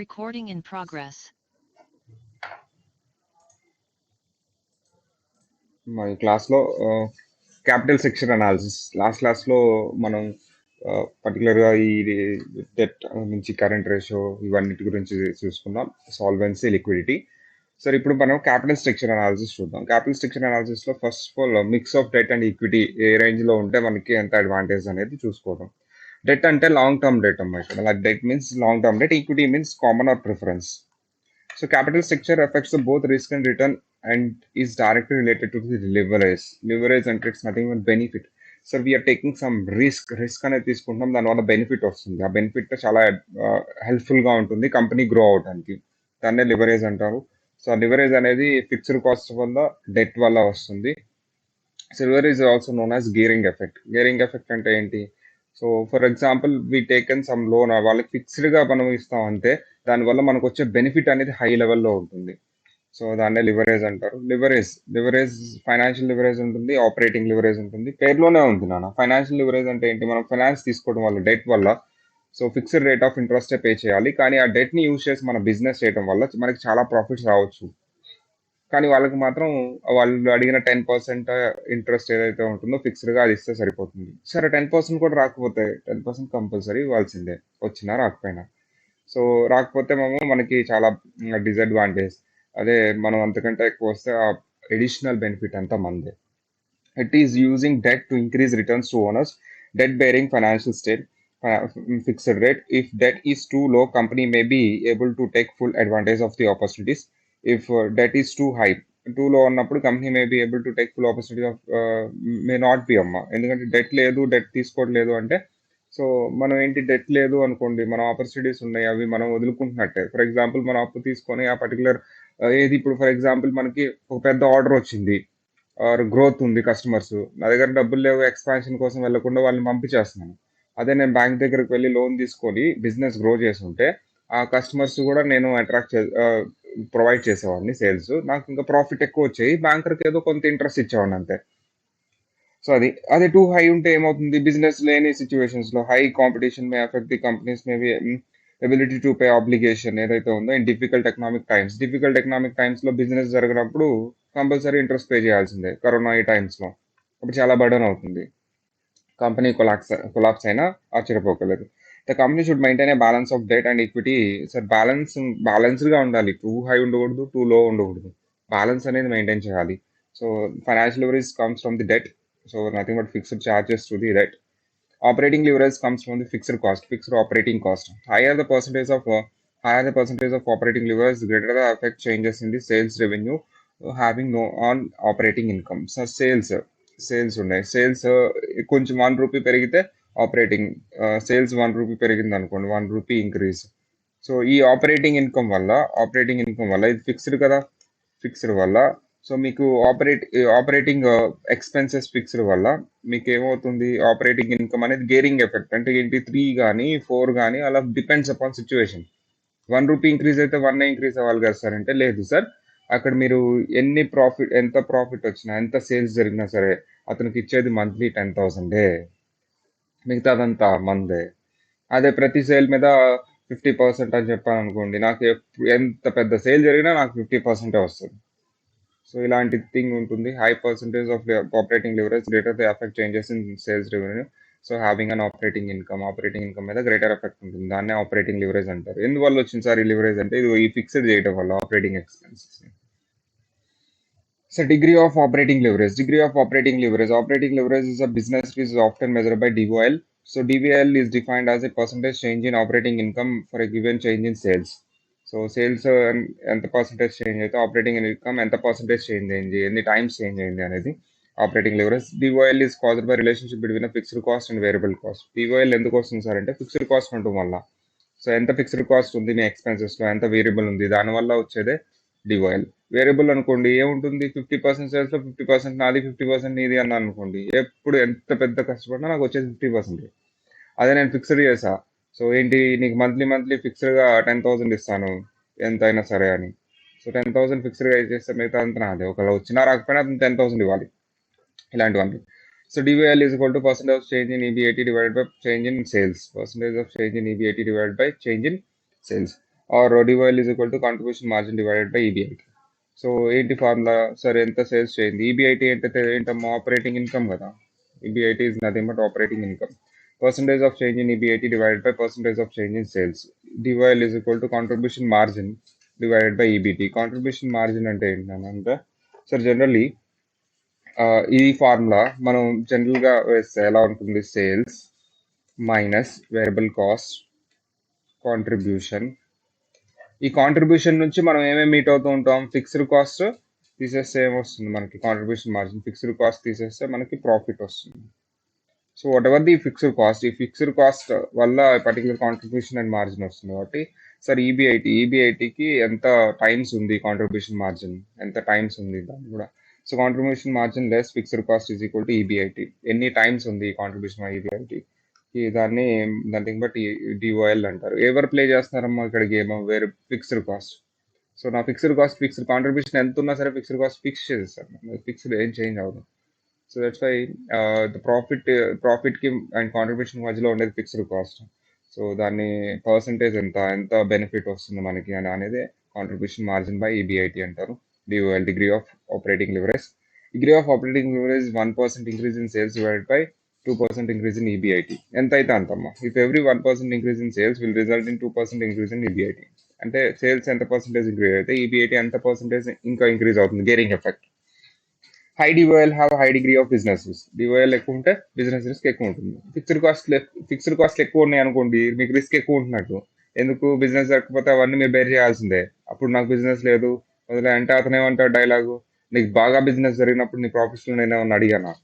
Recording in progress. మన క్లాస్లో capital section analysis last క్లాస్లో మనం పర్టికులర్గా ఈ డెట్ నుంచి కరెంట్ రేషియో ఇవన్నిటి గురించి చూసుకున్నాం, సాల్వెన్సీ, లిక్విడిటీ. సరే, ఇప్పుడు మనం క్యాపిటల్ స్ట్రక్చర్ అనాలిసిస్ చూద్దాం. క్యాపిటల్ స్ట్రక్చర్ అనాలిసిస్లో first of all mix of debt and equity ఏ రేంజ్లో ఉంటే మనకి ఎంత అడ్వాంటేజ్ అనేది చూసుకోవడం. డెట్ అంటే లాంగ్ టర్మ్ డెట్ అమ్మా, ఇక్కడ like debt means long term debt, equity means common are preference. So capital structure affects the both risk and return and is directly related to the leverage. Leverage and it's nothing but benefit. So we are taking some risk అనేది తీసుకుంటాం, దానివల్ల benefit వస్తుంది. ఆ benefit చాలా హెల్ప్ఫుల్గా ఉంటుంది company grow అవడానికి. దాన్నే లివరేజ్ అంటారు. సో లివరేజ్ అనేది ఫిక్స్డ్ కాస్ట్ వల్ల, డెట్ వల్ల వస్తుంది. So leverage also known as gearing effect. Gearing effect అంటే ఏంటి? So for example we taken some loan, వాళ్ళకి ఫిక్స్డ్గా మనం ఇస్తాం అంతే, దానివల్ల మనకు వచ్చే బెనిఫిట్ అనేది హై లెవెల్లో ఉంటుంది. సో దాన్నే లివరేజ్ అంటారు. లివరేజ్ ఫైనాన్షియల్ లివరేజ్ ఉంటుంది, ఆపరేటింగ్ లివరేజ్ ఉంటుంది. పేరులోనే ఉంది నాన్న. ఫైనాన్షియల్ లివరేజ్ అంటే ఏంటి? మనం ఫైనాన్స్ తీసుకోవడం వల్ల, డెట్ వల్ల, సో ఫిక్స్డ్ రేట్ ఆఫ్ ఇంట్రెస్టే పే చేయాలి, కానీ ఆ డెట్ని యూజ్ చేసి మన బిజినెస్ చేయడం వల్ల మనకి చాలా ప్రాఫిట్స్ రావచ్చు. కానీ వాళ్ళకి మాత్రం వాళ్ళు అడిగిన 10% ఇంట్రెస్ట్ ఏదైతే ఉంటుందో ఫిక్స్డ్గా అది ఇస్తే సరిపోతుంది. సరే 10% కూడా రాకపోతే 10% కంపల్సరీ ఇవ్వాల్సిందే, వచ్చినా రాకపోయినా. సో రాకపోతే మనకి చాలా డిసడ్వాంటేజ్. అదే మనం అంతకంటే ఎక్కువ వస్తే ఆ ఎడిషనల్ బెనిఫిట్ అంతా మందే. It is using debt to increase returns to owners. Debt bearing financial state, fixed rate. If debt is too low, company may be able to take full advantage of the opportunities. If debt is too high, too low ఉన్నప్పుడు company may be able to take full opportunity of may not be అమ్మ. ఎందుకంటే debt లేదు, debt తీసుకోవట్లేదు అంటే, so మనం ఏంటి, debt లేదు అనుకోండి, మన ఆపర్చునిటీస్ ఉన్నాయి, అవి మనం వదులుకుంటున్నట్టే. ఫర్ ఎగ్జాంపుల్ మనం అప్పు తీసుకొని ఆ పర్టికులర్ ఏది, ఇప్పుడు ఫర్ ఎగ్జాంపుల్ మనకి ఒక పెద్ద ఆర్డర్ వచ్చింది, ఆర్ గ్రోత్ ఉంది, కస్టమర్స్ నా దగ్గర డబ్బులు లేవు, ఎక్స్పాన్షన్ కోసం వెళ్ళకుండా వాళ్ళని పంపించేస్తున్నాను. అదే నేను బ్యాంక్ దగ్గరికి వెళ్ళి లోన్ తీసుకొని బిజినెస్ గ్రో చేస్తుంటే ఆ కస్టమర్స్ కూడా నేను అట్రాక్ట్ ప్రొవైడ్ చేసేవాడిని, సేల్స్ నాకు ఇంకా ప్రాఫిట్ ఎక్కువ వచ్చాయి, బ్యాంకర్కి ఏదో కొంత ఇంట్రెస్ట్ ఇచ్చేవాడిని అంతే. సో అదే టూ హై ఉంటే ఏమవుతుంది, బిజినెస్ లేని సిచ్యువేషన్స్ లో high competition may affect the companies may be ability to pay obligation ఏదైతే ఉందో ఇన్ డిఫికల్ట్ ఎకనామిక్ టైమ్స్ లో బిజినెస్ జరిగినప్పుడు కంపల్సరీ ఇంట్రెస్ట్ పే చేయాల్సిందే. కరోనా ఈ టైమ్స్ లో అప్పుడు చాలా బర్డన్ అవుతుంది. కంపెనీ కొలాప్స్ అయినా ఆశ్చర్యపోకలేదు. The company should maintain a balance of debt and equity. Sir బ్యాలెన్స్గా ఉండాలి, టూ హై ఉండకూడదు, టూ లో ఉండకూడదు, బ్యాలెన్స్ అనేది మెయింటైన్ చేయాలి. So financial leverage comes from the debt, so nothing but fixed charges to the debt. Operating leverage comes from the fixed operating cost. Higher the percentage of operating leverage, greater the effect changes in the sales revenue having no on operating income. So sales ఉన్నాయి, sales కొంచెం 1 rupee పెరిగితే operating, sales 1 rupee పెరిగింది అనుకోండి, 1 rupee increase. So ఈ operating income వల్ల ఇది fixed కదా, fixed వల్ల సో మీకు ఆపరేటింగ్ ఎక్స్పెన్సెస్ ఫిక్స్డ్ వల్ల మీకు ఏమవుతుంది, ఆపరేటింగ్ ఇన్కమ్ అనేది గేరింగ్ ఎఫెక్ట్. అంటే ఏంటి, 3 కానీ 4 కానీ అలా depends upon situation. 1 rupee increase అయితే 1 ఇంక్రీజ్ అవ్వాలి కదా సార్ అంటే, లేదు సార్, అక్కడ మీరు ఎంత ప్రాఫిట్ వచ్చినా, ఎంత సేల్స్ జరిగినా సరే అతనికి ఇచ్చేది మంత్లీ 10,000, మిగతాదంతా మందే. అదే ప్రతి సేల్ మీద 50% అని చెప్పాను అనుకోండి, నాకు ఎంత పెద్ద సేల్ జరిగినా నాకు 50% వస్తుంది. సో ఇలాంటి థింగ్ ఉంటుంది. High percentage of operating leverage greater the effect changes in sales revenue. So having an operating income మీద గ్రేటర్ ఎఫెక్ట్ ఉంటుంది, దాన్నే ఆపరేటింగ్ లివరేజ్ అంటారు. ఎందువల్ల వచ్చింది సార్ ఈ లివరేజ్ అంటే, ఇది ఈ ఫిక్స్డ్ చేయడం వల్ల operating expenses. So degree of operating leverage. Operating leverage is a business which is often measured by DOL. So DVL is defined as a percentage change in operating income for a given change in sales. So sales ఎంత percentage change అయితే operating income ఎంత percentage change అయింది, ఎన్ని times change అయింది అనేది operating leverage. DOL is caused by relationship between fixed cost and variable cost. DOL ఎందుకు వస్తుంది sir అంటే, ఫిక్స్డ్ కాస్ట్ ఉండటం వల్ల. సో ఎంత ఫిక్స్డ్ కాస్ట్ ఉంది మీ ఎక్స్పెన్సెస్లో, ఎంత వేరియబుల్ ఉంది, దానివల్ల వచ్చేదే డిఓఎల్. వేరియబుల్ అనుకోండి ఏముంటుంది, 50% సేల్స్లో 50% నాది, 50% నీది అన్నాను అనుకోండి, ఎప్పుడు ఎంత పెద్ద కష్టపడినా నాకు వచ్చేది 50%. అదే నేను ఫిక్స్డ్ చేసా, సో ఏంటి, నీకు మంత్లీ ఫిక్స్డ్గా 10,000 ఇస్తాను ఎంతైనా సరే అని. సో 10,000 ఫిక్స్డ్గా ఇచ్చేస్తే మిగతా అంతా నాదే, ఒకవేళ వచ్చినా రాకపోయినా అతను 10,000 ఇవ్వాలి, ఇలాంటివన్నీ. So DVL is equal to percentage of change in EBIT divided by change in sales. Percentage of change in EBIT divided by change in sales. Or DYL is equal to contribution margin divided by EBIT. So ఏంటి formula? సరే ఎంత sales చేయండి, EBIT ఏంటమ్మా operating income కదా. EBIT is nothing but operating income. Percentage of change in EBIT divided by percentage of change in sales. డివైఎల్ is equal to contribution margin divided by EBT. Contribution margin అంటే ఏంటంటే sir generally ఈ formula మనం జనరల్గా వేస్తే ఎలా ఉంటుంది? Sales minus variable cost contribution. ఈ contribution నుంచి మనం ఏమేమి మీట్ అవుతూ ఉంటాం? ఫిక్స్డ్ కాస్ట్ తీసేస్తే ఏమొస్తుంది మనకి? Contribution margin. ఫిక్స్డ్ కాస్ట్ తీసేస్తే మనకి ప్రాఫిట్ వస్తుంది. So what ever the fixed cost, ఈ ఫిక్స్డ్ కాస్ట్ వల్ల పర్టికులర్ కాంట్రిబ్యూషన్ అండ్ మార్జిన్ వస్తుంది. కాబట్టి సార్ ఈబీఐటీకి ఎంత టైమ్స్ ఉంది కాంట్రిబ్యూషన్ మార్జిన్, ఎంత టైమ్స్ ఉంది దాన్ని కూడా. So contribution margin less fixed cost is equal to EBIT. ఎన్ని టైమ్స్ ఉంది కాంట్రిబ్యూషన్ ఈబీఐటీ, దాన్ని నథింగ్ బట్ డిఓఎల్ అంటారు. ఎవరు ప్లే చేస్తున్నారమ్మా ఇక్కడ గేమ్? వేరే ఫిక్స్డ్ కాస్ట్. సో నా ఫిక్స్డ్ కాంట్రిబ్యూషన్ ఎంత ఉన్నా సరే ఫిక్స్డ్ కాస్ట్ ఫిక్స్ చేసేస్తారు, ఫిక్స్డ్ ఏం చేంజ్ అవ్వదు. సో దట్స్ వై ద ప్రాఫిట్కి అండ్ కాంట్రిబ్యూషన్ మధ్యలో ఉండేది ఫిక్స్డ్ కాస్ట్. సో దాన్ని పర్సంటేజ్ ఎంత బెనిఫిట్ వస్తుంది మనకి అని అనేది కాంట్రిబ్యూషన్ మార్జిన్ బై ఈబీఐటీ అంటారు. DOL, degree of operating leverage. Degree of operating leverage 1% increase in sales divided by 2% increase in EBIT. ఎంత అయితే అంతమ్మా. If every 1% increase in sales will result in 2% increase in EBIT. అంటే sales ఎంత percentage increase అయితే EBIT ఎంత percentage ఇంకా increase అవుతుంది, gearing effect. High DOL have high degree of business risk. DOL ఎక్కువ ఉంటే బిజినెస్ రిస్క్ ఎక్కువ ఉంటుంది. ఫిక్స్డ్ కాస్ట్ ఎక్కువ ఉన్నాయి అనుకోండి, మీకు రిస్క్ ఎక్కువ ఉంటున్నట్టు. ఎందుకు? బిజినెస్ జరగకపోతే అవన్నీ మీరు బేర్ చేయాల్సిందే. అప్పుడు నాకు బిజినెస్ లేదు వదిలే అంటే అతను ఏమంటాడు డైలాగు, నీకు బాగా బిజినెస్ జరిగినప్పుడు నీ ప్రాఫిట్స్లో నేను ఏమన్నా అడిగానా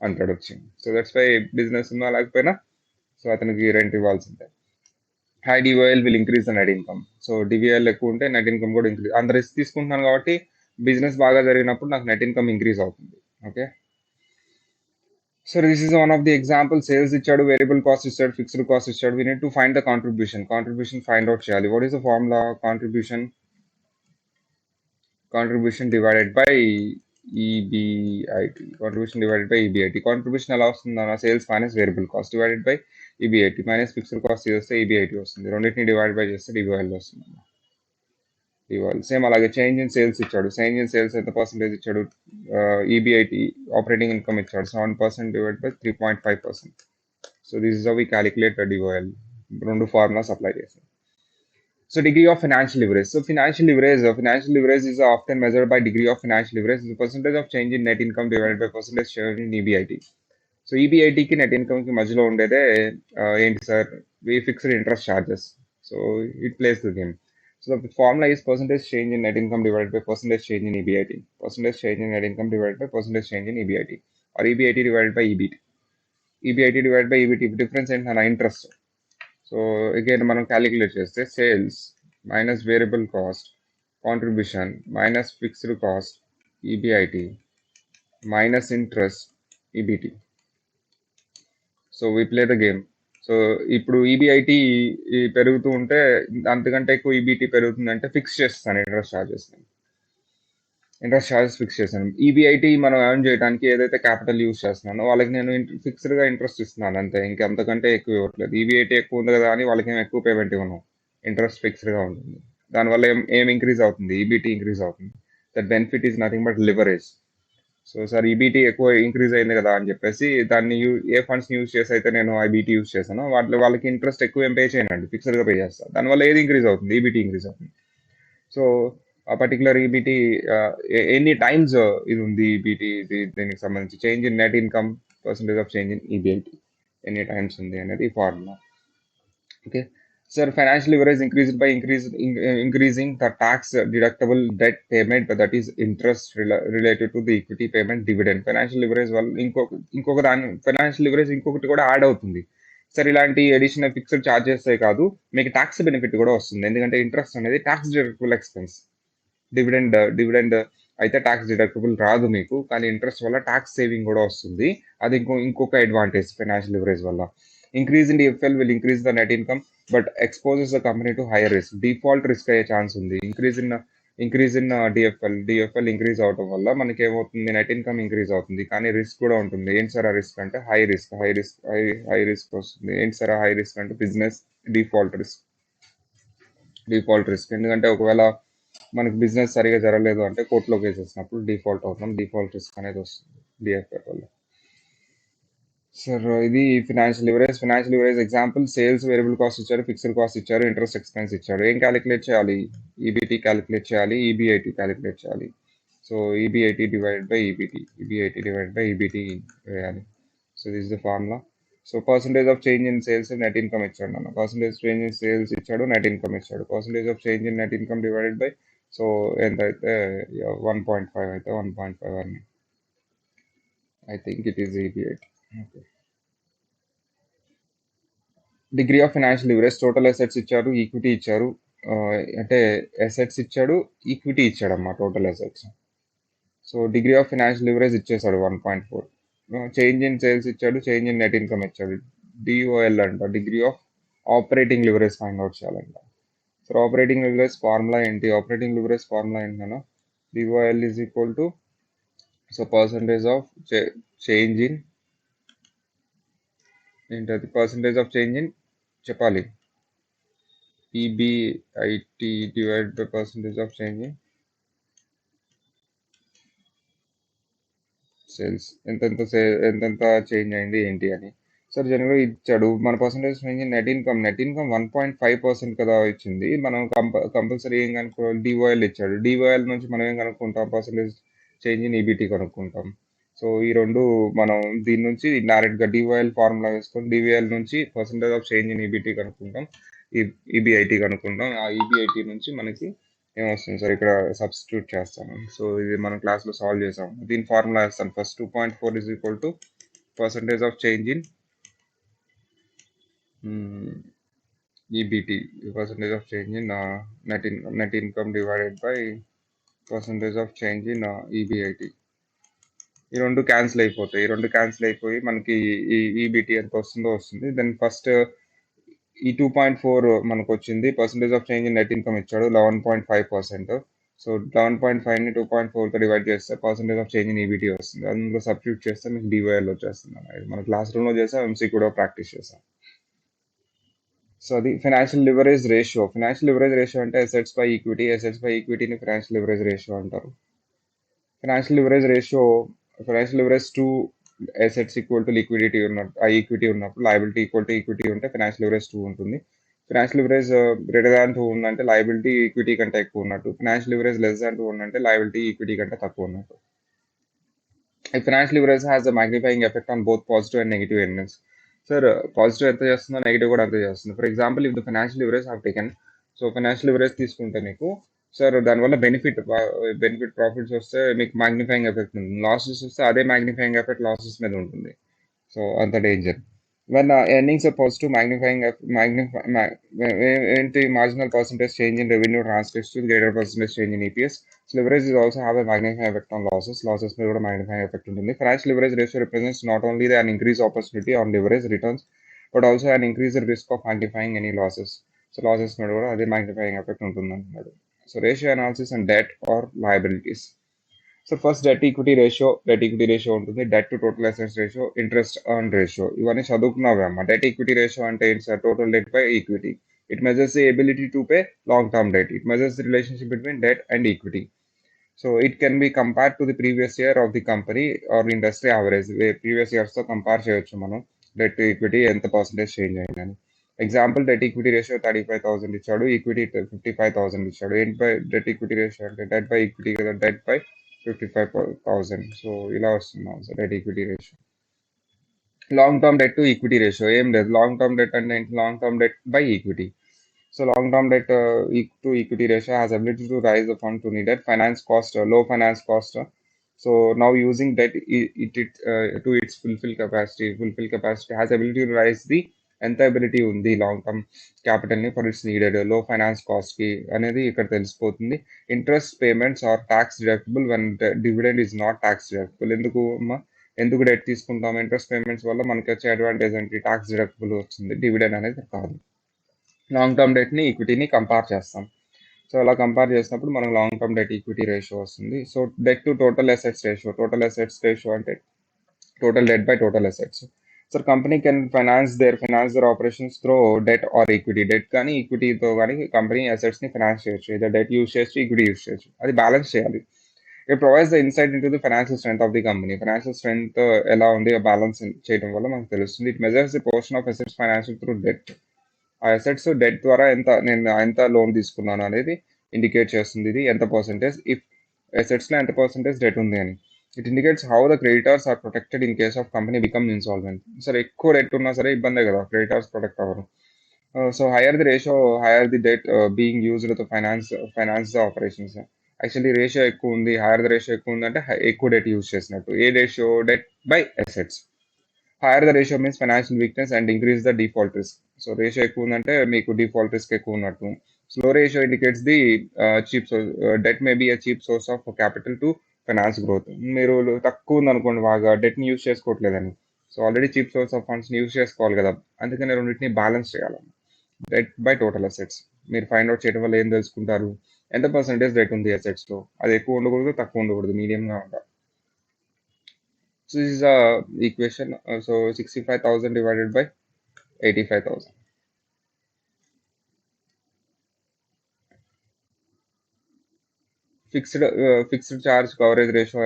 అంటాడు వచ్చి. సో దట్స్ వై బిజినెస్ ఉన్నా లేకపోయినా సో అతనికి రెంట్ ఇవ్వాల్సిందే. High DYL will increase the net income. So DVL ఎక్కువ ఉంటే నెట్ ఇన్కమ్ కూడా ఇంక్రీజ్. అంత రిస్క్ తీసుకుంటున్నాను కాబట్టి బిజినెస్ బాగా జరిగినప్పుడు నాకు నెట్ ఇన్కమ్ ఇంక్రీజ్ అవుతుంది. Okay, so this is one of the example. Sales ఇచ్చాడు, వేరియబుల్ కాస్ట్ ఇచ్చాడు, ఫిక్స్డ్ కాస్ట్ ఇచ్చాడు. We need to find the contribution find out చేయాలి. What is the formula? Contribution divided by EBIT. Contribution ఎలా వస్తుంది అన్న? Sales minus variable cost divided by EBIT minus fixed cost చేస్తే EBIT వస్తుంది. రెండింటిని divide by చేస్తే DYL వస్తుంది. DYL same అలాగే చేంజ్ ఇన్ సేల్స్ ఇచ్చాడు. చేంజ్ ఇన్ సేల్స్ ఎంత పర్సెంటేజ్ ఇచ్చాడు? ఈబీఐటీ ఆపరేటింగ్ ఇన్కమ్ ఇచ్చాడు 7% divide by 3.5%. So this is how we calculate DYL. రెండు ఫార్ములాస్ అప్లై చేసాం. So degree of financial leverage. So financial leverage is often measured by degree of financial leverage. The percentage of change in net income divided by percentage change in EBIT. So ఈబీఐటీకి net ఇన్కమ్కి మధ్యలో ఉండేదే ఏంటి sir? Fixed interest charges. So it plays the game. So the formula is percentage change in net income divided by percentage change in EBIT. Percentage change in net income divided by percentage change in EBIT or EBIT divided by EBT. EBIT divided by EBT difference ఏంటి నా? Interest. So again మనం calculate చేస్తే sales minus variable cost contribution minus fixed cost EBIT minus interest EBT. So we play the game. So ఇప్పుడు EBIT పెరుగుతూ ఉంటే అంతకంటే ఎక్కువ EBT పెరుగుతుందంటే fix చేస్తాను ఇంట్రెస్ట్ ఛార్జెస్ ఫిక్స్ చేశాను. ఈబీఐటీ మనం ఎర్న్ చేయడానికి ఏదైతే క్యాపిటల్ యూస్ చేస్తున్నానో వాళ్ళకి నేను ఫిక్స్డ్గా ఇంట్రెస్ట్ ఇస్తున్నాను అంతే, ఇంకంతకంటే ఎక్కువ ఇవ్వట్లేదు. ఈబీఐటీ ఎక్కువ ఉంది కదా అని వాళ్ళకి ఏం ఎక్కువ పేమెంట్ ఇవ్వను, ఇంట్రెస్ట్ ఫిక్స్డ్గా ఉంటుంది. దానివల్ల ఏం ఇంక్రీజ్ అవుతుంది? ఈబీటీ ఇంక్రీజ్ అవుతుంది. That benefit is nothing but leverage. So sir EBT ఎక్కువ ఇంక్రీజ్ అయింది కదా అని చెప్పేసి దాన్ని ఏ ఫండ్స్ని యూజ్ చేసి అయితే నేను ఐబీటీ యూజ్ చేశాను వాళ్ళకి ఇంట్రెస్ట్ ఎక్కువ ఏం పే చేయనండి, ఫిక్స్డ్గా పే చేస్తాను. దానివల్ల ఏది ఇంక్రీజ్ అవుతుంది? ఈబీటీ ఇంక్రీజ్ అవుతుంది. సో ఆ పర్టికులర్ ఈబీటీ ఎన్ని టైమ్స్ ఇది ఉంది ఈబీటీ, దీనికి సంబంధించి change in net income percentage of change in EBIT ఎన్ని టైమ్స్ ఉంది అనేది formula. Okay sir, financial leverage increased by increasing the tax deductible debt payment, that is interest related to the equity payment dividend. Financial leverage వల్ల ఇంకొక దాని financial leverage ఇంకొకటి కూడా add అవుతుంది. Sir ఇలాంటి అడిషనల్ ఫిక్స్డ్ ఛార్జెస్ కాదు, మీకు tax benefit కూడా వస్తుంది. ఎందుకంటే ఇంట్రెస్ట్ అనేది ట్యాక్స్ డిడక్టబుల్ ఎక్స్పెన్స్. డివిడెండ్ అయితే ట్యాక్స్ డిడక్టబుల్ రాదు మీకు, కానీ ఇంట్రెస్ట్ వల్ల ట్యాక్స్ సేవింగ్ కూడా వస్తుంది. అది ఇంకొక అడ్వాంటేజ్ ఫైనాన్షియల్ లివరేజ్ వల్ల. Increase in DFL will increase the net income but exposes the company to higher risk. Default risk అయ్యే ఛాన్స్ ఉంది. ఇంక్రీజ్ ఇన్ డిఎఫ్ఎల్ ఇంక్రీజ్ అవడం వల్ల మనకి ఏమవుతుంది? నెట్ ఇన్కమ్ ఇంక్రీజ్ అవుతుంది, కానీ రిస్క్ కూడా ఉంటుంది. ఏంటి సార్ ఆ రిస్క్ అంటే? హై రిస్క్ వస్తుంది. ఏంటి సార్ ఆ హై రిస్క్ అంటే? Business default risk. Default risk. ఎందుకంటే ఒకవేళ మనకి బిజినెస్ సరిగా జరగలేదు అంటే కోర్టులో కేసేసినప్పుడు డిఫాల్ట్ అవుతాం. డిఫాల్ట్ రిస్క్ అనేది వస్తుంది డిఎఫ్ఆర్ వల్ల. సార్ ఇది financial leverage example sales variable cost ఇచ్చారు, ఫిక్స్డ్ కాస్ట్ ఇచ్చారు, ఇంట్రెస్ట్ ఎక్స్పెన్స్ ఇచ్చారు. ఏం క్యాలిక్యులేట్ చేయాలి? ఈబీటీ క్యాలిక్యులేట్ చేయాలి, ఈబీఐటీ క్యాలిక్యులేట్ చేయాలి. So EBIT divided by EBT వేయాలి. So this the formula. So percentage of change in sales net income ఇచ్చాడు నన్ను. పర్సంటేజ్ చేంజ్ ఇన్ సేల్స్ ఇచ్చాడు, నెట్ ఇన్కమ్ ఇచ్చాడు. Percentage of change in net income divided by so ఎంత అయితే 1.5 అయితే 1.5 అని I think it is EBIT. Okay. Degree of financial leverage total assets ఇచ్చారు, equity ఇచ్చారు. అంటే అసెట్స్ ఇచ్చాడు, ఈక్విటీ ఇచ్చాడమ్మా total assets. So degree of financial leverage ఇచ్చేసాడు 1.4. చేంజ్ ఇన్ సేల్స్ ఇచ్చాడు, చేంజ్ ఇన్ నెట్ ఇన్కమ్ ఇచ్చాడు. డిఓఎల్ అంట, degree of operating leverage find out చేయాలంట. సో ఆపరేటింగ్ లివరేజ్ ఫార్ములా ఏంటి? ఆపరేటింగ్ లివరేజ్ ఫార్ములా ఏంటన్నా DOL is equal to so percentage of change in ఏంటది? Percentage of change in చెప్పాలి. EBIT divided by percentage of change in sales. ఎంతెంత change అయింది ఏంటి అని. Sir జనరల్గా ఇచ్చాడు మన percentage change in net income. Net income 1.5% కదా ఇచ్చింది. మనం కంపల్సరీ ఏం కనుక్కోవాలి? డిఓఎల్ ఇచ్చాడు. డిఓఎల్ నుంచి మనం ఏం కనుక్కుంటాం? పర్సంటేజ్ చేంజ్ ఇన్ ఈబీటీ కనుక్కుంటాం. సో ఈ రెండు మనం దీని నుంచి డైరెక్ట్గా డిఓఎల్ ఫార్ములా వేసుకొని డివిఎల్ నుంచి percentage of change in EBT కనుక్కుంటాం, ఈబీఐటీ కనుక్కుంటాం. ఆ ఈబీఐటీ నుంచి మనకి ఏమొస్తుంది సార్? ఇక్కడ సబ్స్టిట్యూట్ చేస్తాను. సో ఇది మనం క్లాస్లో సాల్వ్ చేసాం. దీని ఫార్ములా వేస్తాను. First 2.4 is equal to percentage of change in EBT, percentage of change in net income divided by percentage of change in EBIT. ఈ రెండు క్యాన్సిల్ అయిపోతాయి. ఈ రెండు క్యాన్సిల్ అయిపోయి మనకి ఈ ఈబీటీ ఎంత వస్తుందో వస్తుంది. దెన్ ఫస్ట్ ఈ 2.4 మనకు వచ్చింది. Percentage of change in net income ఇచ్చాడు 11.5%. సో 11.5ని 2.4తో డివైడ్ చేస్తే percentage of change in EBT వస్తుంది. అందులో సబ్స్టిట్యూట్ చేస్తే మీకు డివైఎల్ వచ్చేస్తుంది. ఇది మన క్లాస్ రూమ్లో చేసాం, ఎంసీ కూడా ప్రాక్టీస్ చేసాం. సో అది financial leverage ratio. Financial leverage ratio అంటే assets by equity. Assets by ఈక్విటీని ఫైనాన్షియల్ లివరేజ్ రేషియో అంటారు. Financial leverage ratio, financial leverage to assets equal to liquidity ఉన్నప్పుడు, ఆ ఈక్విటీ ఉన్నప్పుడు, లయబిలిటీ ఈక్వల్ టు ఈక్విటీ ఉంటే financial leverage 2 ఉంటుంది. Financial leverage greater than 2 ఉందంటే liability equity కంటే ఎక్కువ ఉన్నట్టు. ఫైనాన్షియల్ లివరేజ్ లెస్ దాన్ 2 ఉందంటే లయబిలిటీ ఈక్విటీ కంటే తక్కువ ఉన్నట్టు. Financial leverage has a magnifying effect on both positive and negative elements. Sir positive ఎంత చేస్తుందో నెగిటివ్ కూడా అంతే చేస్తుంది. For example if the financial leverage have taken, so financial leverage తీసుకుంటే మీకు సార్ దానివల్ల బెనిఫిట్ ప్రాఫిట్స్ వస్తే మీకు మ్యాగ్నిఫైయింగ్ ఎఫెక్ట్ ఉంటుంది. లాసెస్ వస్తే అదే మ్యాగ్నిఫైయింగ్ ఎఫెక్ట్ లాసెస్ మీద ఉంటుంది. సో అంత danger. when earnings are positive, ఏంటి marginal percentage change in revenue translates to greater percentage change in EPS. So leverage is also have a magnifying effect on losses మీద కూడా magnifying effect ఉంటుంది. Financial leverage ratio represents not only an increased opportunity on leverage returns but also an increased risk of magnifying any losses. So losses మీద కూడా అదే magnifying effect ఉంటుంది అంటున్నాడు. So ratio analysis and debt or liabilities. So first debt equity ratio ఉంటుంది. Debt to total assets ratio, interest earn ratio, ఇవన్నీ చదువుకున్నావే అమ్మా. Debt equity ratio అంటే ఏంటి sir? Total debt by equity. It measures the ability to pay long term debt. It measures the relationship between debt and equity. So it can be compared to the previous year of the company or industry average. Previous ఇయర్స్తో compare చేయొచ్చు మనం debt to equity ఎంత percentage change అయిందని. Example debt equity ratio 35,000 ఇచ్చాడు, equity 55,000 ఇచ్చాడు. ఏంటి by debt equity ratio అంటే debt by equity కదా, డెట్ బై 55,000. సో ఇలా వస్తుంది answer debt equity ratio. Long term debt to equity ratio ఏం లేదు. లాంగ్ టర్మ్ డెట్ అంటే long term debt by equity. So long term debt to equity ratio has ability to raise the fund to needed finance cost, low finance cost. So now using debt to its fulfil capacity has ability to raise the ఎంత ability ఉంది long term క్యాపిటల్ని for its needed లో finance కాస్ట్కి అనేది ఇక్కడ తెలిసిపోతుంది. Interest payments are tax deductible when dividend is not tax deductible. ఎందుకు debt తీసుకుంటాం? ఇంట్రెస్ట్ పేమెంట్స్ వల్ల మనకి వచ్చే అడ్వాంటేజ్ ఏంటి? ట్యాక్స్ డిడక్టబుల్ వచ్చింది, డివిడెండ్ అనేది కాదు. లాంగ్ టర్మ్ డెట్ని ఈక్విటీని కంపేర్ చేస్తాం. సో అలా కంపేర్ చేసినప్పుడు మనకు long term debt equity ratio వస్తుంది. So debt to total assets ratio అంటే total debt by total assets. Sir company can finance their operations through debt or equity. Debt కానీ ఈక్విటీతో కానీ కంపెనీ అసెట్స్ని ఫైనాన్స్ చేయొచ్చు. ఇదే డెట్ యూస్ చేయొచ్చు, equity use చేయొచ్చు. అది బ్యాలెన్స్ చేయాలి. It provides the insight into the financial strength of the company. Financial strength ఎలా ఉంది బ్యాలెన్స్ చేయడం వల్ల మనకు తెలుస్తుంది. It measures the portion of assets financial through debt. ఆ అసెట్స్ డెట్ ద్వారా నేను ఎంత లోన్ తీసుకున్నాను అనేది ఇండికేట్ చేస్తుంది. ఇది ఎంత పర్సెంటేజ్, ఇఫ్ అసెట్స్లో ఎంత పర్సెంటేజ్ డెట్ ఉంది అని. It indicates how the creditors are protected in case of company become insolvent. సరే ఎక్కువ డెట్ ఉన్నా సరే ఇబ్బందే కదా, క్రెడిటర్స్ ప్రొటెక్ట్ అవ్వరు. So higher the ratio, higher the debt being used to finance the operations. Actually ratio ఎక్కువ ఉంది, hire the ratio ఎక్కువ ఉందంటే ఎక్కువ డెట్ యూజ్ చేసినట్టు. ఏ ratio? Debt by assets. Higher the ratio means financial weakness and increase the default risk. So ratio ఎక్కువ ఉందంటే మీకు డిఫాల్ట్ రిస్క్ ఎక్కువ ఉన్నట్టు. Slow ratio indicates the cheap source. Debt may be a cheap source of capital to finance growth. మీరు తక్కువ ఉందనుకోండి బాగా, డెట్ని యూజ్ చేసుకోవట్లేదని, so already cheap source of ఫండ్స్ని యూజ్ చేసుకోవాలి కదా. అందుకని రెండింటిని బ్యాలెన్స్ చేయాలి. డెట్ బై టోటల్ అసెట్స్ మీరు ఫైండ్ అవుట్ చేయడం వల్ల ఏం తెలుసుకుంటారు? ఎంత పర్సెంటేజ్ డెట్ ఉంది అసెట్స్లో. అది ఎక్కువ ఉండకూడదు, తక్కువ ఉండకూడదు, మీడియంగా ఉండాలి. So this is the equation. So 65,000 divided by 85,000. Fixed charge coverage ratio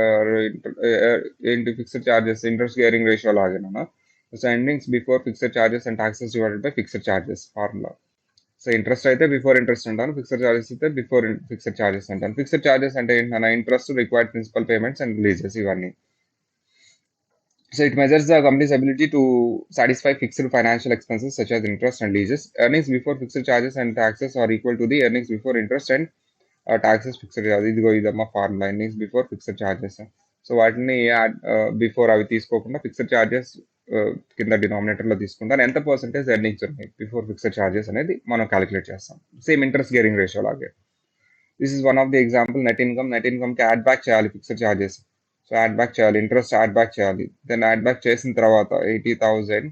into fixed charges interest gearing ratio లాగేనా. So earnings before fixed charges and taxes divided by fixed charges formula. So interest అయితే before interest అంటాను, fixed charges అయితే before fixed charges అంటాను. Fixed charges అంటే ఏంటన్నా interest, required principal payments and leases ఇవన్నీ. So it measures the company's ability to satisfy fixed financial expenses such as interest and leases. Earnings before fixed charges and taxes are equal to the earnings before interest and taxes fixed charges. ఇదిగో ఇదమ్మా formula, earnings before fixed charges. So వాటిని బిఫోర్ అవి తీసుకోకుండా fixed charges కింద డినామినేటర్లో తీసుకుంటాను. ఎంత పర్సెంటేజ్ ఎర్నింగ్స్ ఉన్నాయి బిఫోర్ ఫిక్స్డ్ చార్జెస్ అనేది మనం క్యాలిక్యులేట్ చేస్తాం. సేమ్ ఇంట్రెస్ట్ గేరింగ్ రేషియో లాగే. This is one of the example. Net ఇన్కమ్కి యాడ్ బ్యాక్ చేయాలి fixed charges. So add back చేయాలి, ఇంట్రెస్ట్ యాడ్ బ్యాక్ చేయాలి. దెన్ యాడ్ బ్యాక్ చేసిన తర్వాత 80,000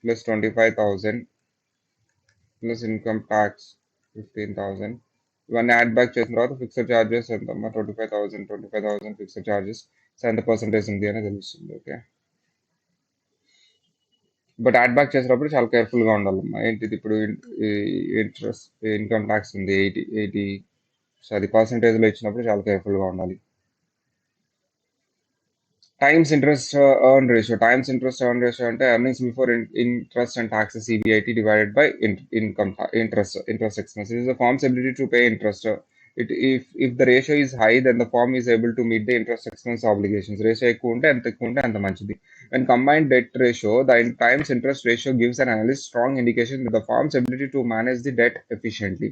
ప్లస్ 25,000 ప్లస్ ఇన్కమ్ ట్యాక్స్ 15,000. ఇవన్నీ యాడ్ బ్యాక్ చేసిన తర్వాత ఫిక్స్డ్ చార్జెస్ ఎంతమ్మా? 25,000 ఫిక్స్డ్ చార్జెస్. సో ఎంత పర్సెంటేజ్ ఉంది అని తెలుస్తుంది. ఓకే, బట్ యాడ్ బ్యాక్ చేసేటప్పుడు చాలా కేర్ఫుల్గా ఉండాలమ్మా. ఏంటిది ఇప్పుడు ఇంట్రెస్ట్ ఇన్కమ్ ట్యాక్స్ ఉంది 80. సో అది పర్సెంటేజ్లో ఇచ్చినప్పుడు చాలా కేర్ఫుల్గా ఉండాలి. Times interest earn ratio. Times interest earn ratio అంటే earnings before interest and taxes EBIT divided by income interest expense. It is the firm's ability to pay interest. If the ratio is high, then the firm is able to meet the interest expense obligations. Ratio ఎక్కువ ఉంటే అంత మంచిది. When combined debt ratio, the times interest ratio gives an analyst strong indication that the firm's ability to manage the debt efficiently.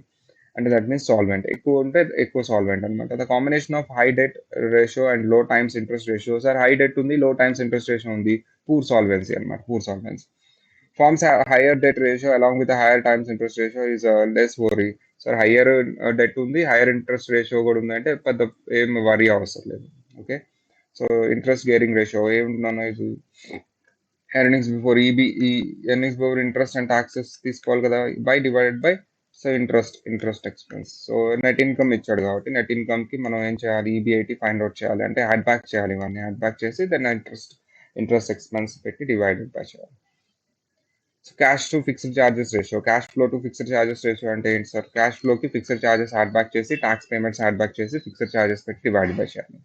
అంటే that means solvent. ఎక్కువ ఉంటే ఎక్కువ solvent అనమాట. The combination of high debt ratio and low times interest ratio. Sir high debt ఉంది, low times interest ratio ఉంది, poor solvency అనమాట, poor solvency. Firms higher debt ratio along with higher times interest ratio is less worry. Sir higher debt ఉంది, higher interest ratio కూడా ఉంది అంటే పెద్ద ఏం worry అవసరం లేదు. Okay, so interest gearing ratio ఏముంటున్నాను, ఇది earnings before earnings before interest and taxes తీసుకోవాలి కదా, by divided by so interest expense. So net income ఇచ్చాడు కాబట్టి నెట్ ఇన్కమ్కి మనం ఏం చేయాలి? EBIT ఫైండ్ అవుట్ చేయాలి, అంటే యాడ్ బ్యాక్ చేయాలి. ఇవన్నీ యాడ్ బ్యాక్ చేసి దాన్ని ఇంట్రెస్ట్ ఎక్స్పెన్స్ పెట్టి డివైడెడ్ బై చేయాలి. So cash to fixed charges ratio. Cash flow to fixed charges ratio అంటే ఏంటి సార్? క్యాష్ ఫ్లోకి ఫిక్స్డ్ చార్జెస్ యాడ్ బ్యాక్ చేసి ట్యాక్స్ పేమెంట్స్ యాడ్ బ్యాక్ చేసి ఫిక్స్డ్ చార్జెస్ పెట్టి డివైడ్ బై చేయాలి.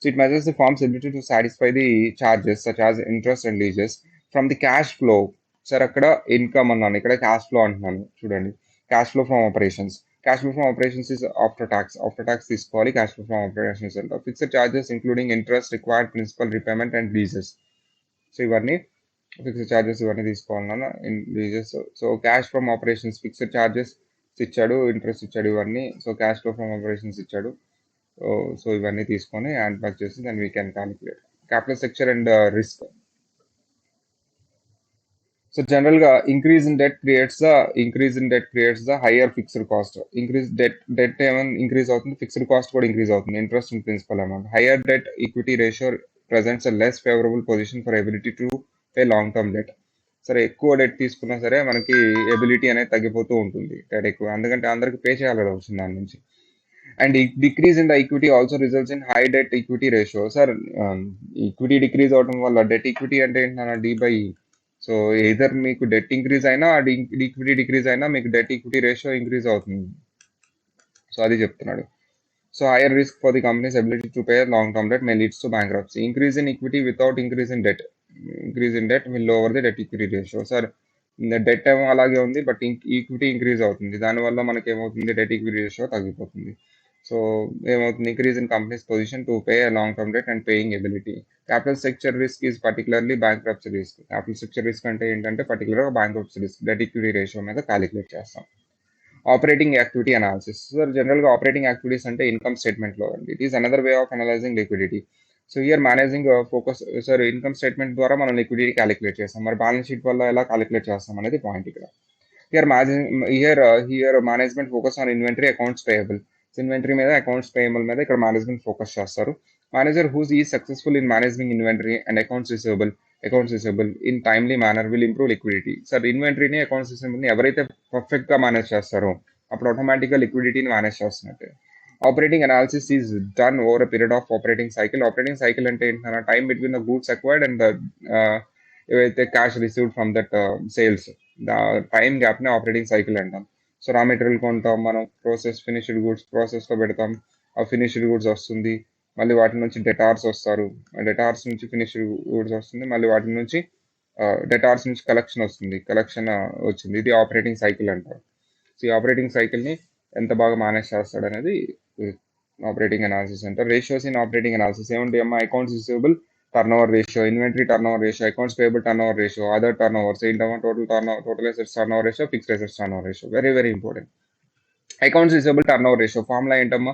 So it measures the firm's ability to satisfy the charges such as interest and leases from the cash flow. Sir అక్కడ income అన్నాను, ఇక్కడ cash flow అంటున్నాను. చూడండి, cash flow from operations. Cash flow from operations is after tax తీసుకోవాలి. Cash flow from operations అంటే fixed charges including interest, required principal repayment and leases. So ఇవన్నీ fixed charges ఇవన్నీ తీసుకోవాలన్నా leases. So cash from operations fixed charges ఇచ్చాడు, interest ఇచ్చాడు ఇవన్నీ. So cash flow from operations ఇచ్చాడు. So ఇవన్నీ తీసుకొని యాడ్ బ్యాక్ చేసి then we can calculate capital structure and risk. So జనరల్గా increase in debt creates the higher fixed cost. Debt ఏమైనా increase అవుతుంది, ఫిక్స్డ్ కాస్ట్ కూడా ఇంక్రీజ్ అవుతుంది, interest and principal amount. Higher debt equity ratio presents a less favourable position for ability to pay long term debt. సరే ఎక్కువ debt తీసుకున్నా సరే మనకి ability అనేది తగ్గిపోతూ ఉంటుంది డెట్ ఎక్కువ, ఎందుకంటే అందరికి పే చేయాలి కదా వచ్చిన దాని నుంచి. And decrease in the equity also results in high debt equity ratio. Sir equity decrease అవడం వల్ల డెట్ ఈక్విటీ అంటే ఏంటన్నా D/E. సో ఎయిదర్ మీకు డెట్ ఇంక్రీజ్ అయినా ఈక్విటీ డిక్రీజ్ అయినా మీకు డెట్ ఈక్విటీ రేషియో ఇంక్రీజ్ అవుతుంది. సో అది చెప్తున్నాడు. So higher risk for the company's ability to pay long-term debt may leads to bankruptcy. Increase in equity without increase in debt. Increase in debt will lower the debt equity ratio. Sir debt ఏమో అలాగే ఉంది, but equity increase అవుతుంది. దానివల్ల మనకి ఏమవుతుంది, debt equity ratio తగ్గిపోతుంది. So ఏమవుతుంది, increase in companies position to pay long term debt and paying ability. Capital structure risk is particularly bankruptcy risk. Capital structure risk అంటే ఏంటంటే పర్టికులర్గా bankruptcy risk debt equity ratio మీద calculate చేస్తాం. Operating activity analysis. Sir జనరల్గా operating activities అంటే income స్టేట్మెంట్లో అండి. It is another way of analysing liquidity. So here managing focus. Sir income statement ద్వారా మనం లిక్విడిటీ క్యాలిక్యులేట్ చేస్తాం. మరి బ్యాలెన్స్ షీట్ వల్ల ఎలా క్యాలిక్యులేట్ చేస్తాం అనేది పాయింట్ ఇక్కడ. Here management focus on inventory accounts payable. Inventory మీద అకౌంట్స్ పేయబుల్ మీద ఇక్కడ మేనేజ్మెంట్ ఫోకస్ చేస్తారు. Manager whose is successful in managing inventory and accounts receivable in timely manner will improve liquidity. Sir ఇన్వెంటరీని accounts రిసీవబుల్ని ఎవరైతే పర్ఫెక్ట్గా manage చేస్తారో అప్పుడు ఆటోమేటిక్గా లిక్విడిటీని మేనేజ్ చేస్తున్నట్టే. Operating analysis is done over a period of operating cycle. Operating cycle అంటే ఏంటంటే time between the goods acquired and the ఏవైతే cash received from that sales, time గ్యాప్ని ఆపరేటింగ్ సైకిల్ అంటాం. సో రా మెటీరియల్ కొంటాం మనం, finished goods ప్రాసెస్లో పెడతాం, ఆ ఫినిష్డ్ గూడ్స్ వస్తుంది, మళ్ళీ వాటి నుంచి డెటార్స్ వస్తారు, డెటార్స్ నుంచి ఫినిష్డ్ గూడ్స్ వస్తుంది, మళ్ళీ వాటి నుంచి డెటార్స్ నుంచి కలెక్షన్ వస్తుంది, కలెక్షన్ వచ్చింది. ఇది ఆపరేటింగ్ సైకిల్ అంటారు. సో ఈ ఆపరేటింగ్ సైకిల్ని ఎంత బాగా మేనేజ్ చేస్తాడు అనేది ఆపరేటింగ్ అనాలిసిస్ అంటారు. రేషియోస్ ఇన్ ఆపరేటింగ్ అనాలిసిస్ ఏముంటాయి అమ్మా, accounts receivable turnover ratio, inventory turnover ratio, accounts payable turnover ratio, other turnovers ఏంటమ్మా, total assets turnover ratio, fixed assets turnover ratio. Very very important. Accounts receivable turnover ratio formula ఏంటమ్మా,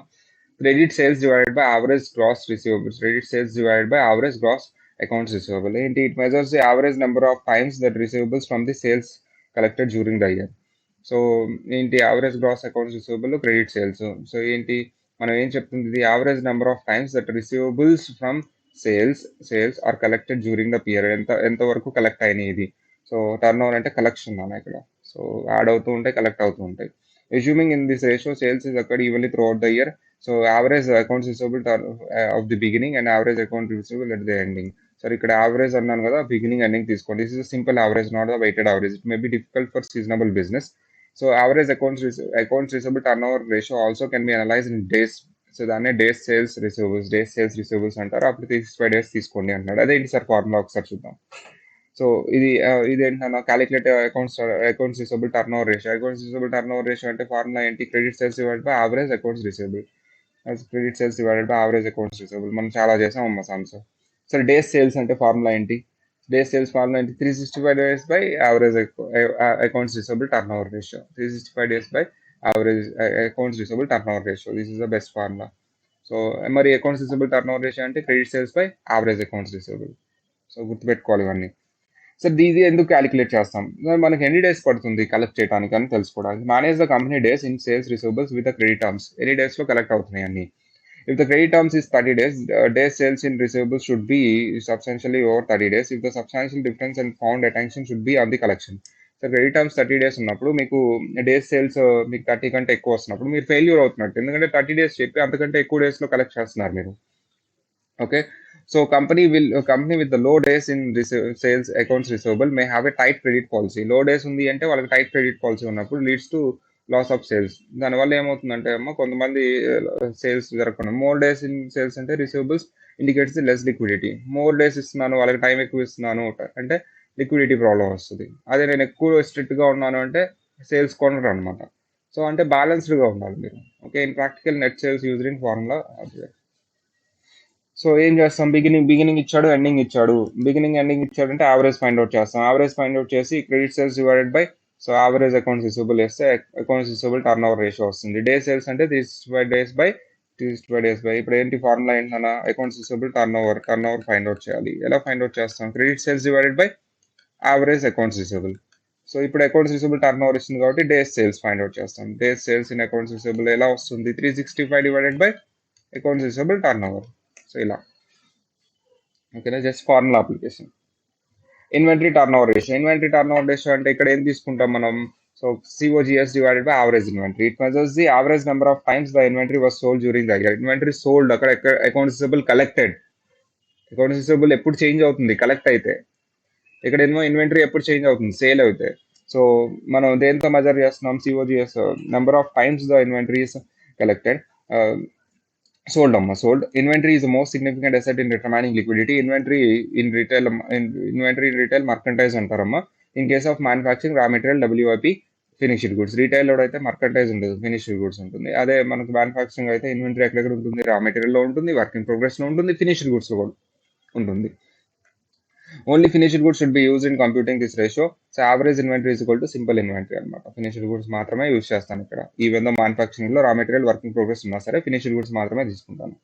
credit sales divided by average gross receivables. Credit sales divided by average gross accounts receivable. ఏంటి, it measures the average number of times that receivables from the sales collected during the year. So ఏంటి, average gross accounts receivable, credit sales. So ఏంటి మనం ఏం చెప్తుంది, ఇది average number of times that receivables from sales are collected during the period. ఎంతవరకు కలెక్ట్ అయినాయి ఇది. సో టర్న్ ఓవర్ అంటే కలెక్షన్ అన్న ఇక్కడ. సో యాడ్ అవుతూ ఉంటాయి, కలెక్ట్ అవుతూ ఉంటాయి. Assuming in this ratio sales is అక్కడ్ evenly throughout the year. So average accounts receivable of the beginning and average account receivable at the ending. Sir ఇక్కడ average అన్నాను కదా, beginning ending తీసుకోండి. This is simple average, not the weighted average. It may be difficult for seasonable business. So average accounts receivable turnover ratio also can be analyse in days. So దాన్నే days sales receivables అంటారు. అప్పుడు 365 days తీసుకోండి అంటున్నాడు. అదేంటి sir formula ఒకసారి చూద్దాం. So ఇది ఏంటన్నా, calculate accounts receivable turnover ratio. Accounts receivable turnover ratio అంటే ఫార్ములా ఏంటి, credit sales divided by average accounts receivable. Credit sales divided by average accounts receivable మనం చాలా చేసాం అమ్మ సమ్స్. సరే డేస్ సేల్స్ అంటే ఫార్ములా ఏంటి, డేస్ సేల్స్ ఫార్ములా ఏంటి, 365 days by average accounts receivable turnover ratio. 365 days by average accounts receivable turnover ratio. This is the best formula. So మరి accounts receivable turnover ratio అంటే credit sales by average accounts receivable. So గుర్తుపెట్టుకోవాలి ఇవన్నీ. So ఇది ఎందుకు calculate చేస్తాం, మనకి ఎన్ని days పడుతుంది కలెక్ట్ చేయడానికి అని తెలుసుకోవడానికి. Manage the company days in sales receivables with the credit terms. ఎన్ని డేస్లో కలెక్ట్ అవుతున్నాయి అన్ని. If the credit terms is 30 days, days sales in receivables should be substantially over 30 days. If the substantial difference and found attention should be on the collection. So credit terms 30 days ఉన్నప్పుడు మీకు days sales మీకు 30 కంటే ఎక్కువ వస్తున్నప్పుడు మీరు failure అవుతున్నట్టు. ఎందుకంటే 30 days చెప్పి అంతకంటే ఎక్కువ డేస్లో కలెక్ట్ చేస్తున్నారు మీరు. Okay, so company with the low days in sales accounts receivable may have a tight credit policy. Low days ఉంది అంటే వాళ్ళకి టైట్ క్రెడిట్ పాలసీ ఉన్నప్పుడు leads to loss of sales. దానివల్ల ఏమవుతుందంటే అమ్మ కొంతమంది సేల్స్ జరగకుండా. మోర్ డేస్ ఇన్ సేల్స్ అంటే receivables indicates less liquidity. More days ఇస్తున్నాను, వాళ్ళకి టైం ఎక్కువ ఇస్తున్నాను అంటే లిక్విడిటీ ప్రాబ్లం వస్తుంది. అదే నేను ఎక్కువ స్ట్రిక్ట్గా ఉన్నాను అంటే సేల్స్ కొనరు అనమాట. సో అంటే బ్యాలెన్స్డ్గా ఉండాలి మీరు. Okay, in practical net sales used in formula. So ఏం చేస్తాం, బిగినింగ్ ఇచ్చాడు, ఎండింగ్ ఇచ్చాడు. బిగినింగ్ ఎండింగ్ ఇచ్చాడు అంటే యావరేజ్ ఫైండ్ అవుట్ చేస్తాం. యావరేజ్ ఫైండ్ అవుట్ చేసి credit sales divided by so average accounts receivable వేస్తే accounts receivable turnover ratio వస్తుంది. డే సేల్స్ అంటే 365 డేస్ బై ఇప్పుడు ఏంటి ఫార్ములా ఏంటన్నా, accounts receivable turnover find out చేయాలి. ఎలా ఫైండ్ అవుట్ చేస్తాం, credit sales divided by average accounts receivable. So ఇప్పుడు అకౌంట్స్ రిసీవబుల్ టర్న్ ఓవర్ ఇస్తుంది కాబట్టి డేస్ సేల్స్ ఫైండ్ అవుట్ చేస్తాం. Days sales in accounts receivable ఎలా వస్తుంది, 365 divided by accounts receivable turnover. So ఇలా. ఓకేనా, just formula application. Inventory turnover ratio అంటే ఇక్కడ ఏం తీసుకుంటాం మనం, So COGS divided by average inventory. It measures the average number of times the inventory was sold during the year. Inventory sold అక్కడ accounts receivable collected. Accounts receivable ఎప్పుడు change అవుతుంది collect అయితే, ఇక్కడేమో ఇన్వెంటరీ ఎప్పుడు చేంజ్ అవుతుంది sale అయితే. So మనం దేంతో మెజర్ చేస్తున్నాం, COGS number of times the inventory is collected. Sold amma sold. Inventory is the most significant asset in determining liquidity. Inventory in retail merchandise antaramma. In case of manufacturing, raw material, WIP, finished goods. Retail lo aithe merchandise untundi, finished goods untundi. Ade manaku manufacturing aithe inventory ekkada untundi, raw material lo untundi, work in progress lo untundi, finished goods lo untundi. Only finished goods should be used in computing this ratio. So average inventory is equal to simple inventory అన్నమాట. Finished goods మాత్రమే use చేస్తాను ఇక్కడ. Even though manufacturing లో raw material working progress ఉన్నా సరే finished goods మాత్రమే తీసుకుంటాను.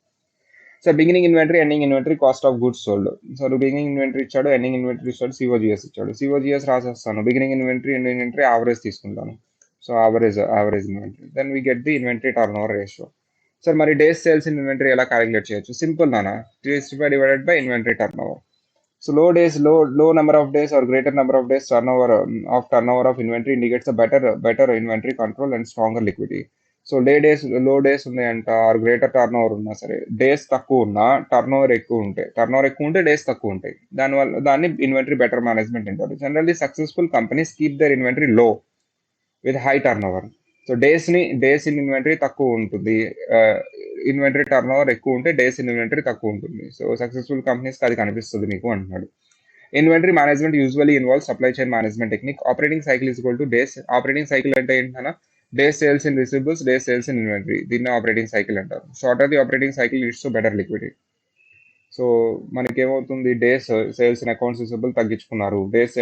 So beginning inventory, ending inventory, cost of goods sold. So beginning inventory ఇచ్చాడు, ఎండింగ్ ఇన్వెంటరీ ఇచ్చాడు, సిఓజిఎస్ ఇచ్చాడు. సిఓజిఎస్ రాసేస్తాను. Beginning inventory, ending inventory average తీసుకుంటాను. So average inventory. Then we get the inventory turnover ratio. Sir మరి days sales in inventory ఎలా calculate చేయొచ్చు? Simple నాన్న, 365 divided by inventory turnover. So low number of days or greater number of days turnover of inventory indicates a better inventory control and stronger liquidity. So low days ఉన్నాయంట are greater turn over ఉన్నా సరే, days తక్కువ ఉన్నా turn over ఎక్కువ ఉంటే days తక్కువ ఉంటాయి. దాన్ని ఇన్వెంటరీ బెటర్ మేనేజ్మెంట్ అంటారు. Generally successful companies keep their inventory low with high turnover. So days in inventory తక్కువ ఉంటుంది, ఇన్వెంటరీ టర్న్ ఓవర్ ఎక్కువ ఉంటే డేస్ ఇన్ ఇన్వెంటరీ తక్కువ ఉంటుంది. సో సక్సెస్ఫుల్ కంపెనీస్కి అది కనిపిస్తుంది మీకు అంటున్నాడు. Inventory management usually involve supply chain management technique. Operating cycle is equal to days. Operating cycle అంటే ఏంటన్నా, days sales in receivables, days sales in inventory. దీన్ని ఆపరేటింగ్ సైకిల్ అంటారు. Shorter the operating cycle leads to better liquidity. So మనకేమవుతుంది, days sales in accounts receivable తగ్గించుకున్నారు, days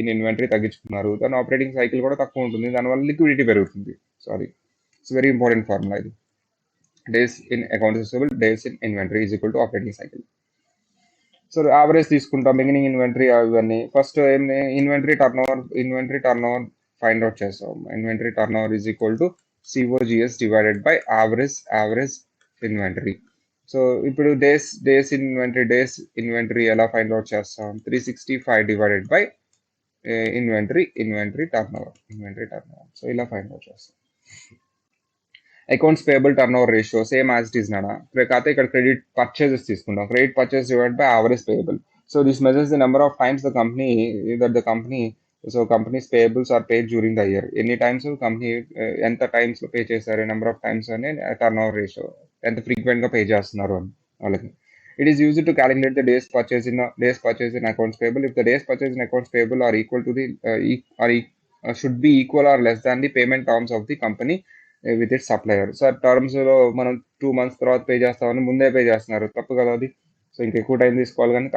in inventory తగ్గించుకున్నారు, దాని operating cycle కూడా తక్కువ ఉంటుంది, దానివల్ల లిక్విడిటీ పెరుగుతుంది. సో అది ఇట్స్ వెరీ ఇంపార్టెంట్ ఫార్ములా ఇది. Days in accounts receivable, days in inventory is equal to operating cycle. So average తీసుకుంటాం, బిగినింగ్ ఇన్వెంటరీ అవన్నీ. First inventory turnover find out చేస్తాం. Inventory turnover is equal to COGS divided by average inventory. So ఇప్పుడు days inventory ఎలా find out చేస్తాం, 365 divided by inventory turnover. So ఇలా find out చేస్తాం. Accounts payable turnover ratio same as it is నానా. కాకపోతే ఇక్కడ credit purchases తీసుకుంటాం. Credit purchase divide by average payable. So this measures the number of times companies payables are paid during the year. ఎన్ని times company ఎంత times pay చేశారు, number of times అని turnover ratio, ఎంత frequent గా pay చేస్తున్నారు అని వాళ్ళకి. It is used to calculate the days purchase in accounts payable. If the days purchase in accounts payable are equal to the should be equal or less than the payment terms of the company with it supplier. So terms లో మనం 2 months తర్వాత pay చేస్తామని ముందే pay చేస్తున్నారు, తప్పు కదా అది. So ఇంకా ఎక్కువ టైం తీసుకోవాలి కానీ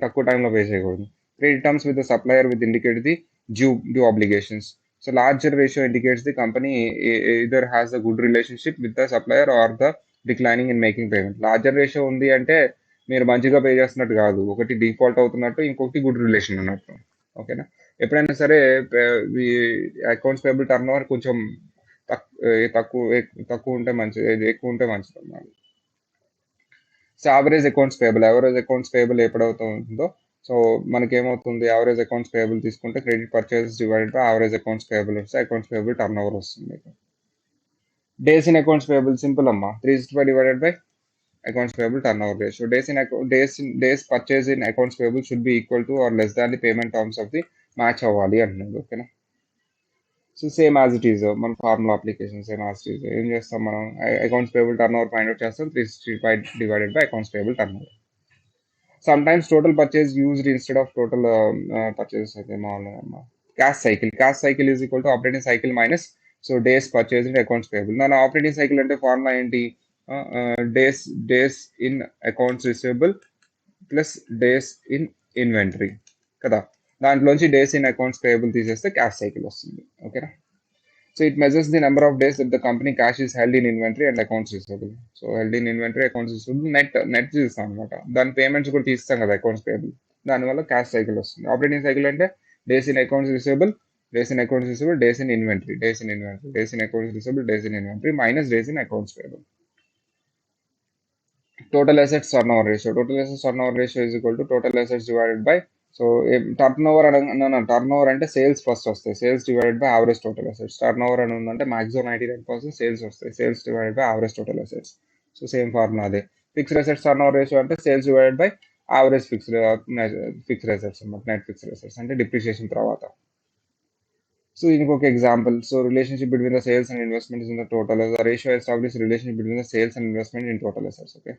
తక్కువ టైంలో పే చేయకూడదు. Credit terms with the supplier with indicate the due obligations. So larger ratio indicates the company either has a good relationship with the supplier or the declining in making payment. Larger ratio ఉంది అంటే మీరు మంచిగా pay చేస్తున్నట్టు కాదు, ఒకటి default అవుతున్నట్టు, ఇంకొకటి good relation ఉన్నట్టు. ఓకేనా. ఎప్పుడైనా సరే అకౌంట్స్ పేబుల్ టర్న్ ఓవర్ కొంచెం తక్కువ ఉంటే మంచిది, ఎక్కువ ఉంటే మంచిది అన్నమాట. సో యావరేజ్ అకౌంట్స్ పేబుల్ ఎప్పుడవుతుందో, సో మనకేమవుతుంది, యావరేజ్ అకౌంట్స్ పేబుల్ తీసుకుంటే credit purchase divided by average accounts payable వస్తే అకౌంట్స్ పేబుల్ టర్న్ ఓవర్ వస్తుంది. Days in accounts payable simple అమ్మా, 365 divided by accounts payable turnover ratio. Days purchase in accounts payable should be equal to or less than the payment terms of the match అవ్వాలి అంటున్నాడు. ఓకేనా. So same as it is మన formula application same as it is. ఏం చేస్తాం మనం, accounts payable turnover find out చేస్తాం, 365 divided by accounts payable turn over. Sometimes total purchase used instead of total purchases అయితే మామూలుగా cash cycle is equal to operating cycle minus so days purchase in accounts payable. నా operating cycle అంటే formula ఏంటి, days in accounts receivable plus days in inventory కదా. దాంట్లోంచి days in accounts payable తీసేస్తే cash cycle వస్తుంది. ఓకేనా. So it measures the number of days that the company cash is held in inventory and accounts receivable. So held in inventory, accounts receivable, net తీస్తాం అనమాట. దాని payments కూడా తీస్తాం కదా accounts payable, దానివల్ల క్యాష్ సైకిల్ వస్తుంది. ఆపరేటింగ్ సైకిల్ అంటే days in accounts receivable, days in inventory, days in accounts receivable, days in inventory minus days in accounts payable. Total assets turnover ratio is equal to total assets divided by so turnover turnover అంటే sales first వస్తాయి, sales divided by average total assets. Turnover అని ఉందంటే maximum 99% sales వస్తాయి, sales divided by average total assets. So same formula అదే. Fixed assets turnover ratio అంటే sales divided by average fixed assets అనమాట, net fixed assets అంటే depreciation తర్వాత. So దీనికి ఒక example. So relationship between the sales and investment in the total the ratio establish relationship between the sales and investment in total assets. Okay,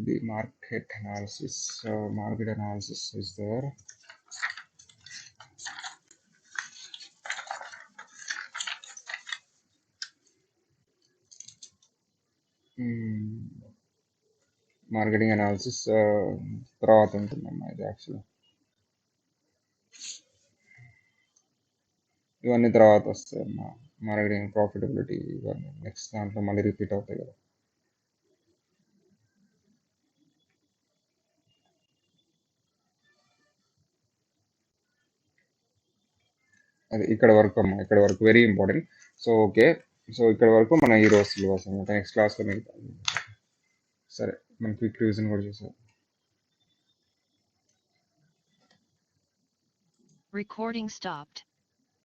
the market analysis. So market analysis is there. Marketing analysis తర్వాత ఉంటుందమ్మా ఇది. Actually ఇవన్నీ తర్వాత వస్తాయి అమ్మా, marketing profitability ఇవన్నీ next దాంట్లో మళ్ళీ రిపీట్ అవుతాయి కదా. అది ఇక్కడ వరకు అమ్మా, ఇక్కడ వరకు very important. So okay, so ఇక్కడ వరకు మన ఈ రోజు సిలబస్ అనమాట. నెక్స్ట్ క్లాస్లో మిగతా. సరే, మన క్విక్ రివిజన్ కూడా చూసాం. Recording stopped.